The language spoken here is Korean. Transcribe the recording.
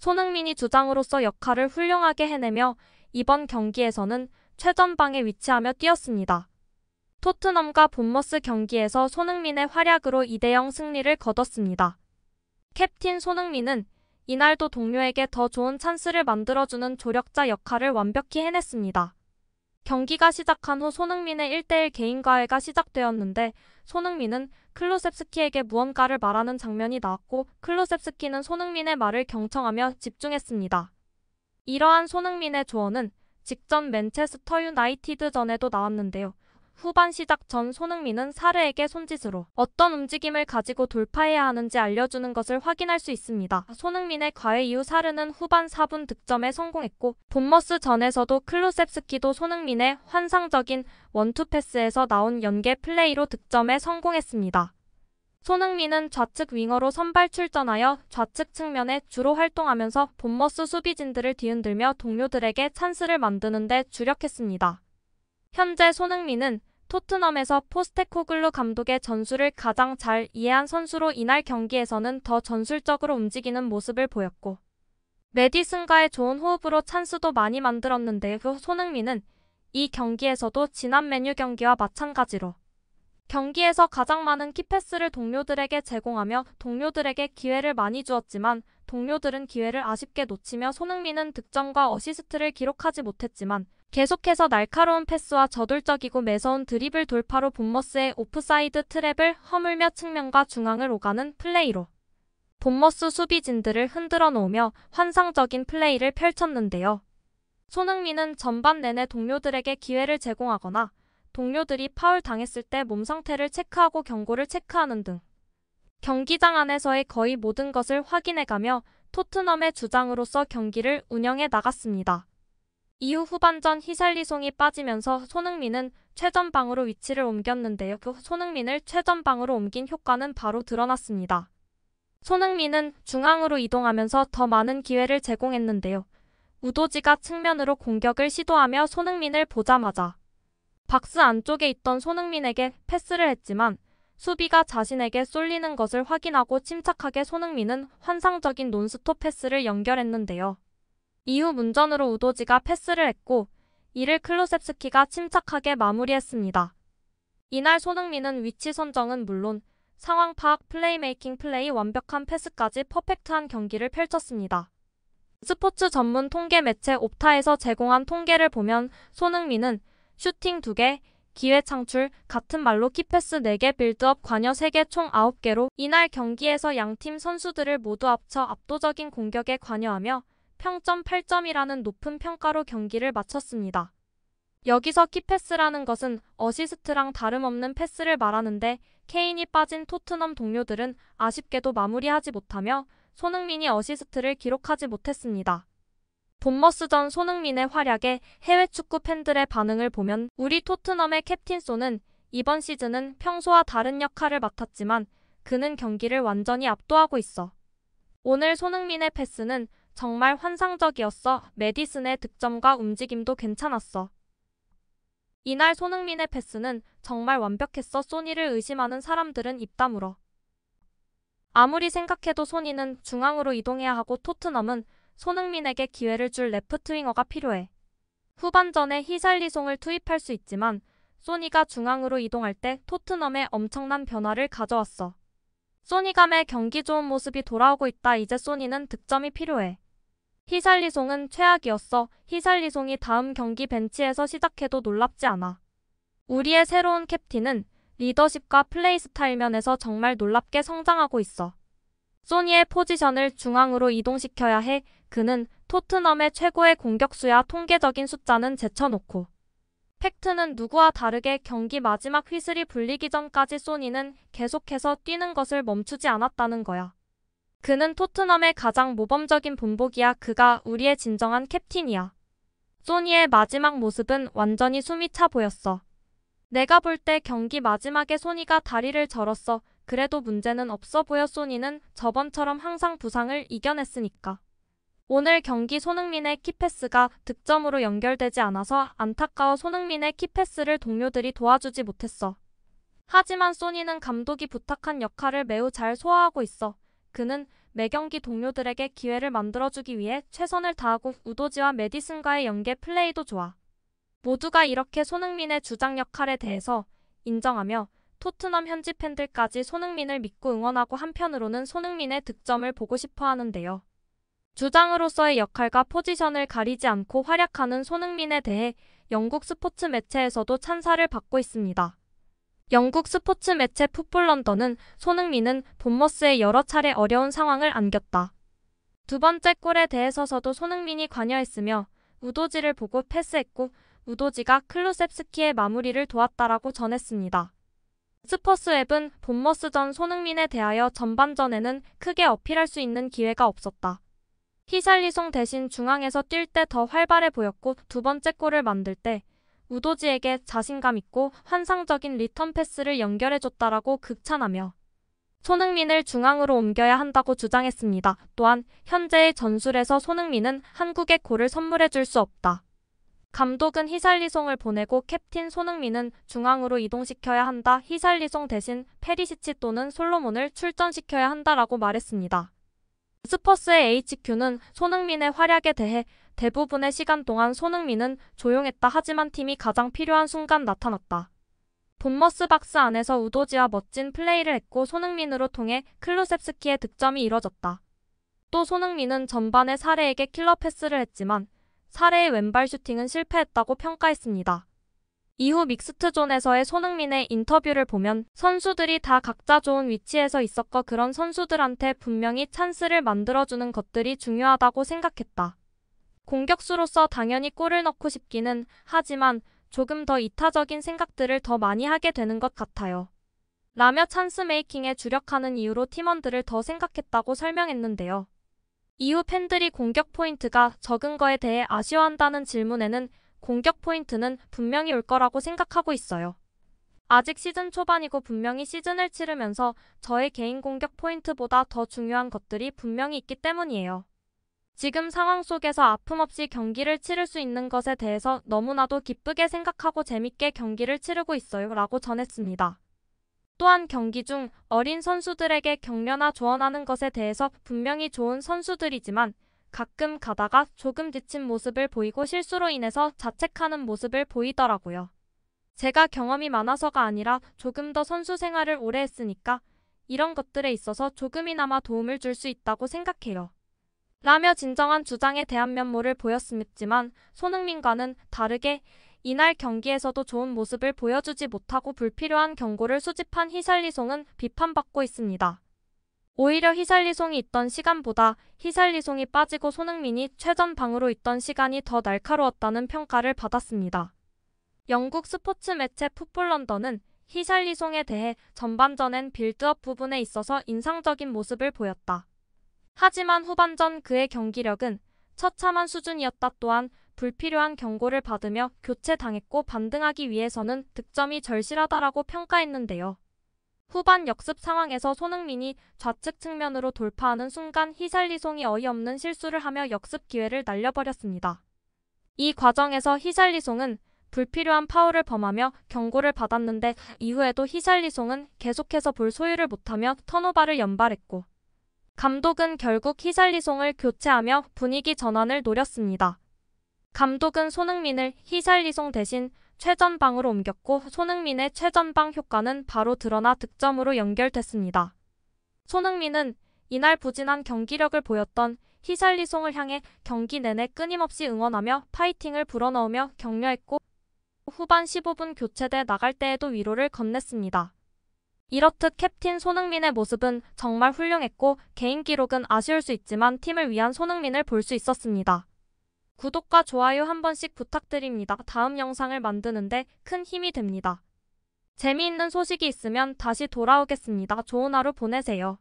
손흥민이 주장으로서 역할을 훌륭하게 해내며 이번 경기에서는 최전방에 위치하며 뛰었습니다. 토트넘과 본머스 경기에서 손흥민의 활약으로 2대0 승리를 거뒀습니다. 캡틴 손흥민은 이날도 동료에게 더 좋은 찬스를 만들어주는 조력자 역할을 완벽히 해냈습니다. 경기가 시작한 후 손흥민의 1대1 개인 과외가 시작되었는데 손흥민은 클루셉스키에게 무언가를 말하는 장면이 나왔고 클루셉스키는 손흥민의 말을 경청하며 집중했습니다. 이러한 손흥민의 조언은 직전 맨체스터 유나이티드전에도 나왔는데요. 후반 시작 전 손흥민은 사르에게 손짓으로 어떤 움직임을 가지고 돌파해야 하는지 알려주는 것을 확인할 수 있습니다. 손흥민의 과외 이후 사르는 후반 4분 득점에 성공했고 본머스 전에서도 클루셉스키도 손흥민의 환상적인 원투 패스에서 나온 연계 플레이로 득점에 성공했습니다. 손흥민은 좌측 윙어로 선발 출전하여 좌측 측면에 주로 활동하면서 본머스 수비진들을 뒤흔들며 동료들에게 찬스를 만드는 데 주력했습니다. 현재 손흥민은 토트넘에서 포스테코글루 감독의 전술을 가장 잘 이해한 선수로 이날 경기에서는 더 전술적으로 움직이는 모습을 보였고 메디슨과의 좋은 호흡으로 찬스도 많이 만들었는데 손흥민은 이 경기에서도 지난 맨유 경기와 마찬가지로 경기에서 가장 많은 키패스를 동료들에게 제공하며 동료들에게 기회를 많이 주었지만 동료들은 기회를 아쉽게 놓치며 손흥민은 득점과 어시스트를 기록하지 못했지만 계속해서 날카로운 패스와 저돌적이고 매서운 드리블 돌파로 본머스의 오프사이드 트랩을 허물며 측면과 중앙을 오가는 플레이로 본머스 수비진들을 흔들어 놓으며 환상적인 플레이를 펼쳤는데요. 손흥민은 전반 내내 동료들에게 기회를 제공하거나 동료들이 파울 당했을 때 몸 상태를 체크하고 경고를 체크하는 등 경기장 안에서의 거의 모든 것을 확인해가며 토트넘의 주장으로서 경기를 운영해 나갔습니다. 이후 후반전 히샬리송이 빠지면서 손흥민은 최전방으로 위치를 옮겼는데요. 손흥민을 최전방으로 옮긴 효과는 바로 드러났습니다. 손흥민은 중앙으로 이동하면서 더 많은 기회를 제공했는데요. 우도지가 측면으로 공격을 시도하며 손흥민을 보자마자 박스 안쪽에 있던 손흥민에게 패스를 했지만 수비가 자신에게 쏠리는 것을 확인하고 침착하게 손흥민은 환상적인 논스톱 패스를 연결했는데요. 이후 문전으로 우도지가 패스를 했고 이를 클루셉스키가 침착하게 마무리했습니다. 이날 손흥민은 위치 선정은 물론 상황 파악, 플레이메이킹 플레이, 완벽한 패스까지 퍼펙트한 경기를 펼쳤습니다. 스포츠 전문 통계 매체 옵타에서 제공한 통계를 보면 손흥민은 슈팅 2개, 기회 창출, 같은 말로 키패스 4개, 빌드업 관여 3개 총 9개로 이날 경기에서 양팀 선수들을 모두 합쳐 압도적인 공격에 관여하며 평점 8점이라는 높은 평가로 경기를 마쳤습니다. 여기서 키패스라는 것은 어시스트랑 다름없는 패스를 말하는데 케인이 빠진 토트넘 동료들은 아쉽게도 마무리하지 못하며 손흥민이 어시스트를 기록하지 못했습니다. 본머스전 손흥민의 활약에 해외 축구 팬들의 반응을 보면 우리 토트넘의 캡틴 손은 이번 시즌은 평소와 다른 역할을 맡았지만 그는 경기를 완전히 압도하고 있어. 오늘 손흥민의 패스는 정말 환상적이었어. 메디슨의 득점과 움직임도 괜찮았어. 이날 손흥민의 패스는 정말 완벽했어. 소니를 의심하는 사람들은 입 다물어. 아무리 생각해도 소니는 중앙으로 이동해야 하고 토트넘은 손흥민에게 기회를 줄 레프트 윙어가 필요해. 후반전에 히샬리송을 투입할 수 있지만 소니가 중앙으로 이동할 때 토트넘에 엄청난 변화를 가져왔어. 소니감의 경기 좋은 모습이 돌아오고 있다. 이제 소니는 득점이 필요해. 히샬리송은 최악이었어. 히샬리송이 다음 경기 벤치에서 시작해도 놀랍지 않아. 우리의 새로운 캡틴은 리더십과 플레이 스타일 면에서 정말 놀랍게 성장하고 있어. 소니의 포지션을 중앙으로 이동시켜야 해. 그는 토트넘의 최고의 공격수야. 통계적인 숫자는 제쳐놓고 팩트는 누구와 다르게 경기 마지막 휘슬이 불리기 전까지 소니는 계속해서 뛰는 것을 멈추지 않았다는 거야. 그는 토트넘의 가장 모범적인 본보기야. 그가 우리의 진정한 캡틴이야. 소니의 마지막 모습은 완전히 숨이 차 보였어. 내가 볼 때 경기 마지막에 소니가 다리를 절었어. 그래도 문제는 없어 보여. 소니는 저번처럼 항상 부상을 이겨냈으니까. 오늘 경기 손흥민의 키패스가 득점으로 연결되지 않아서 안타까워. 손흥민의 키패스를 동료들이 도와주지 못했어. 하지만 소니는 감독이 부탁한 역할을 매우 잘 소화하고 있어. 그는 매 경기 동료들에게 기회를 만들어주기 위해 최선을 다하고 우도지와 메디슨과의 연계 플레이도 좋아. 모두가 이렇게 손흥민의 주장 역할에 대해서 인정하며 토트넘 현지 팬들까지 손흥민을 믿고 응원하고 한편으로는 손흥민의 득점을 보고 싶어 하는데요. 주장으로서의 역할과 포지션을 가리지 않고 활약하는 손흥민에 대해 영국 스포츠 매체에서도 찬사를 받고 있습니다. 영국 스포츠 매체 풋볼 런던은 손흥민은 본머스에 여러 차례 어려운 상황을 안겼다. 두 번째 골에 대해서도 손흥민이 관여했으며 우도지를 보고 패스했고 우도지가 클루셉스키의 마무리를 도왔다라고 전했습니다. 스퍼스웹은 본머스전 손흥민에 대하여 전반전에는 크게 어필할 수 있는 기회가 없었다. 히샬리송 대신 중앙에서 뛸 때 더 활발해 보였고 두 번째 골을 만들 때 우도지에게 자신감 있고 환상적인 리턴 패스를 연결해줬다라고 극찬하며 손흥민을 중앙으로 옮겨야 한다고 주장했습니다. 또한 현재의 전술에서 손흥민은 한국에 골을 선물해줄 수 없다. 감독은 히샬리송을 보내고 캡틴 손흥민은 중앙으로 이동시켜야 한다. 히샬리송 대신 페리시치 또는 솔로몬을 출전시켜야 한다라고 말했습니다. 스퍼스의 HQ는 손흥민의 활약에 대해 대부분의 시간 동안 손흥민은 조용했다. 하지만 팀이 가장 필요한 순간 나타났다. 본머스 박스 안에서 우도지와 멋진 플레이를 했고 손흥민으로 통해 클루셉스키의 득점이 이뤄졌다. 또 손흥민은 전반에 사레에게 킬러 패스를 했지만 사레의 왼발 슈팅은 실패했다고 평가했습니다. 이후 믹스트존에서의 손흥민의 인터뷰를 보면 선수들이 다 각자 좋은 위치에서 있었고 그런 선수들한테 분명히 찬스를 만들어주는 것들이 중요하다고 생각했다. 공격수로서 당연히 골을 넣고 싶기는 하지만 조금 더 이타적인 생각들을 더 많이 하게 되는 것 같아요. 라며 찬스 메이킹에 주력하는 이유로 팀원들을 더 생각했다고 설명했는데요. 이후 팬들이 공격 포인트가 적은 거에 대해 아쉬워한다는 질문에는 공격 포인트는 분명히 올 거라고 생각하고 있어요. 아직 시즌 초반이고 분명히 시즌을 치르면서 저의 개인 공격 포인트보다 더 중요한 것들이 분명히 있기 때문이에요. 지금 상황 속에서 아픔 없이 경기를 치를 수 있는 것에 대해서 너무나도 기쁘게 생각하고 재밌게 경기를 치르고 있어요 라고 전했습니다. 또한 경기 중 어린 선수들에게 격려나 조언하는 것에 대해서 분명히 좋은 선수들이지만 가끔 가다가 조금 지친 모습을 보이고 실수로 인해서 자책하는 모습을 보이더라고요. 제가 경험이 많아서가 아니라 조금 더 선수 생활을 오래 했으니까 이런 것들에 있어서 조금이나마 도움을 줄 수 있다고 생각해요. 라며 진정한 주장에 대한 면모를 보였지만 손흥민과는 다르게 이날 경기에서도 좋은 모습을 보여주지 못하고 불필요한 경고를 수집한 히샬리송은 비판받고 있습니다. 오히려 히샬리송이 있던 시간보다 히샬리송이 빠지고 손흥민이 최전방으로 있던 시간이 더 날카로웠다는 평가를 받았습니다. 영국 스포츠 매체 풋볼 런던은 히샬리송에 대해 전반전엔 빌드업 부분에 있어서 인상적인 모습을 보였다. 하지만 후반전 그의 경기력은 처참한 수준이었다. 또한 불필요한 경고를 받으며 교체당했고 반등하기 위해서는 득점이 절실하다라고 평가했는데요. 후반 역습 상황에서 손흥민이 좌측 측면으로 돌파하는 순간 히샬리송이 어이없는 실수를 하며 역습 기회를 날려버렸습니다. 이 과정에서 히샬리송은 불필요한 파울을 범하며 경고를 받았는데 이후에도 히샬리송은 계속해서 볼 소유를 못하며 턴오버를 연발했고 감독은 결국 히샬리송을 교체하며 분위기 전환을 노렸습니다. 감독은 손흥민을 히샬리송 대신 최전방으로 옮겼고 손흥민의 최전방 효과는 바로 드러나 득점으로 연결됐습니다. 손흥민은 이날 부진한 경기력을 보였던 히샬리송을 향해 경기 내내 끊임없이 응원하며 파이팅을 불어넣으며 격려했고 후반 15분 교체돼 나갈 때에도 위로를 건넸습니다. 이렇듯 캡틴 손흥민의 모습은 정말 훌륭했고 개인 기록은 아쉬울 수 있지만 팀을 위한 손흥민을 볼 수 있었습니다. 구독과 좋아요 한 번씩 부탁드립니다. 다음 영상을 만드는데 큰 힘이 됩니다. 재미있는 소식이 있으면 다시 돌아오겠습니다. 좋은 하루 보내세요.